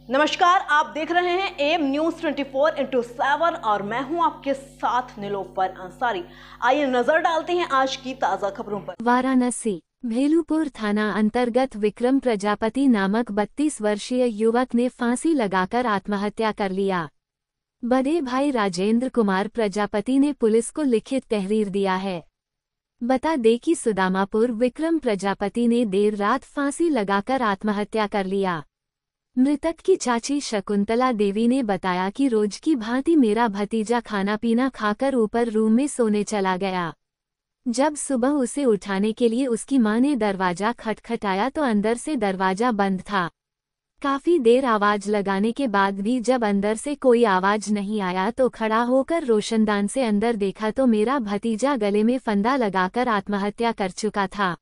नमस्कार, आप देख रहे हैं एम न्यूज 24/7 और मैं हूं आपके साथ नीलोफर अंसारी। आइए नजर डालते हैं आज की ताजा खबरों पर। वाराणसी भेलूपुर थाना अंतर्गत विक्रम प्रजापति नामक 32 वर्षीय युवक ने फांसी लगाकर आत्महत्या कर लिया। बड़े भाई राजेंद्र कुमार प्रजापति ने पुलिस को लिखित तहरीर दिया है। बता दें कि सुदामापुर विक्रम प्रजापति ने देर रात फांसी लगाकर आत्महत्या कर लिया। मृतक की चाची शकुंतला देवी ने बताया कि रोज की भांति मेरा भतीजा खाना पीना खाकर ऊपर रूम में सोने चला गया। जब सुबह उसे उठाने के लिए उसकी मां ने दरवाजा खटखटाया तो अंदर से दरवाजा बंद था। काफी देर आवाज लगाने के बाद भी जब अंदर से कोई आवाज नहीं आया तो खड़ा होकर रोशनदान से अंदर देखा तो मेरा भतीजा गले में फंदा लगाकर आत्महत्या कर चुका था।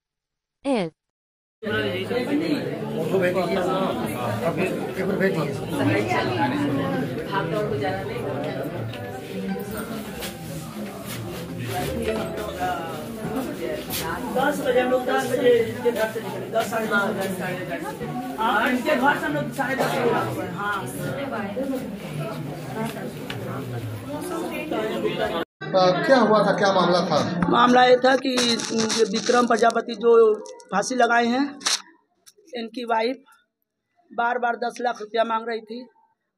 दस बजे हम लोग 10 बजे इनके घर से निकले 10 साढ़े 10 हाँ इनके घर से हम लोग 10:30 बजे हाँ। क्या हुआ था, क्या मामला था? मामला ये था कि विक्रम प्रजापति जो फांसी लगाए हैं, इनकी वाइफ बार बार 10 लाख रुपया मांग रही थी।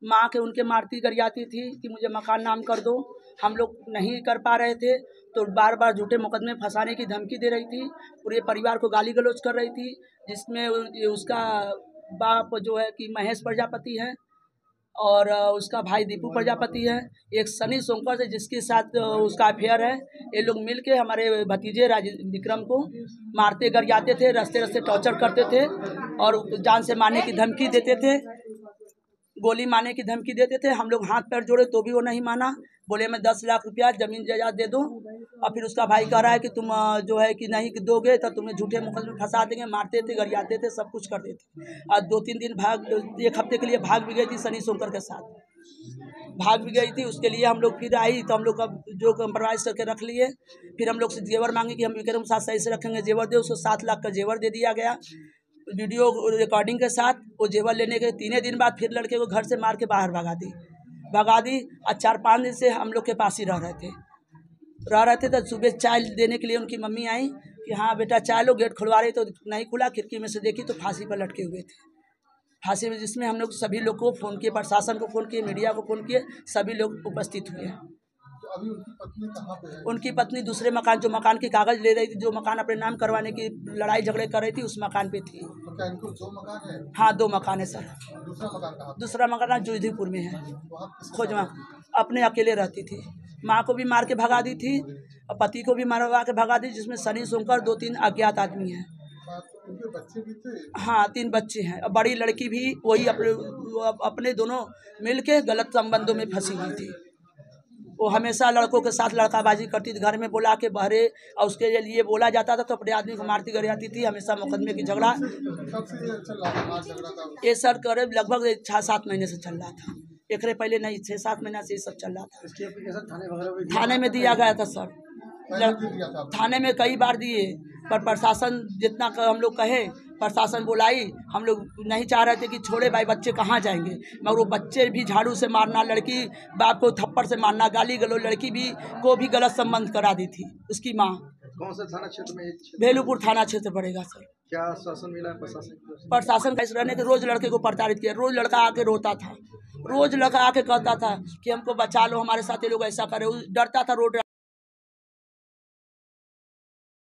माँ के उनके मारती गरियाती थी कि मुझे मकान नाम कर दो। हम लोग नहीं कर पा रहे थे तो बार बार झूठे मुकदमे फंसाने की धमकी दे रही थी। पूरे परिवार को गाली गलौज कर रही थी, जिसमें उसका बाप जो है कि महेश प्रजापति है और उसका भाई दीपू प्रजापति है। एक सनी सोंकर से जिसके साथ उसका अफेयर है। ये लोग मिलके हमारे भतीजे विक्रम को मारते गरियाते थे, रास्ते रास्ते टॉर्चर करते थे और जान से मारने की धमकी देते थे, गोली मारने की धमकी देते थे। हम लोग हाथ पैर जोड़े तो भी वो नहीं माना। बोले मैं 10 लाख रुपया जमीन जायदाद दे दूँ। और फिर उसका भाई कह रहा है कि तुम जो है कि नहीं दोगे तो तुम्हें झूठे मुकदमे में फंसा देंगे। मारते थे, गरियाते थे, सब कुछ करते थे। और 2-3 दिन एक हफ्ते के लिए भाग भी गई थी सनी सोंकर के साथ, भाग भी गई थी। उसके लिए हम लोग फिर आई तो हम लोग का जो कंप्रोमाइज करके रख लिए। फिर हम लोग से जेवर मांगे कि हम विक्रम के साथ सही से रखेंगे, जेवर दे। उसको 7 लाख का जेवर दे दिया गया वीडियो रिकॉर्डिंग के साथ। वो जेवर लेने के 3 दिन बाद फिर लड़के को घर से मार के बाहर भगा दी। और 4-5 दिन से हम लोग के पास ही रह रहे थे। तो सुबह चाय देने के लिए उनकी मम्मी आई कि हाँ बेटा चाय लो। गेट खुलवा रही तो नहीं खुला, खिड़की में से देखी तो फांसी पर लटके हुए थे। फांसी में जिसमें हम लोग सभी लोग को फ़ोन किए, प्रशासन को फ़ोन किए, मीडिया को फ़ोन किए, सभी लोग उपस्थित हुए हैं। तो अभी उनकी पत्नी कहाँ पे है? उनकी पत्नी दूसरे मकान, जो मकान की कागज़ ले रही थी, जो मकान अपने नाम करवाने की लड़ाई झगड़े कर रही थी, उस मकान पे थी। तो क्या इनको 2 मकान है? हाँ 2 मकान है सर। दूसरा मकान कहाँ पे? दूसरा मकान जोधीपुर में है। वहाँ किसके खोजवा साथ? अपने अकेले रहती थी। माँ को भी मार के भगा दी थी और पति को भी मारवा के भगा दी, जिसमें सनी सोंकर 2-3 अज्ञात आदमी हैं। उनके बच्चे भी थे? हाँ 3 बच्चे हैं और बड़ी लड़की भी वही अपने दोनों मिलके गलत संबंधों में फंसी हुई थी। वो हमेशा लड़कों के साथ लड़काबाजी करती थी, घर में बुला के बहरे और उसके लिए बोला जाता था तो अपने आदमी को मारती गरियाती थी। हमेशा मुकदमे की झगड़ा कब से ये चल रहा था? झगड़ा था? ये सर करीब लगभग 6-7 महीने से चल रहा था। एक पहले नहीं, 6-7 महीना से ये सब चल रहा था। इसकी एप्लीकेशन थाने वगैरह में थाने में दिया गया था सर। दिया था? थाने में कई बार दिए पर प्रशासन जितना हम लोग कहे, प्रशासन बुलाई, हम लोग नहीं चाह रहे थे कि छोड़े भाई, बच्चे कहाँ जाएंगे। मगर वो बच्चे भी झाड़ू से मारना, लड़की बाप को थप्पड़ से मारना, गाली गलो, लड़की भी को भी गलत संबंध करा दी थी उसकी माँ। कौन सा थाना क्षेत्र में? भेलूपुर थाना क्षेत्र पड़ेगा सर। क्या आश्वासन मिला प्रशासन? प्रशासन कैसे रहने के रोज लड़के को प्रताड़ित किया। रोज लड़का आके रोता था, रोज लड़का आके कहता था कि हमको बचा लो, हमारे साथ ये लोग ऐसा करे। डरता था रोड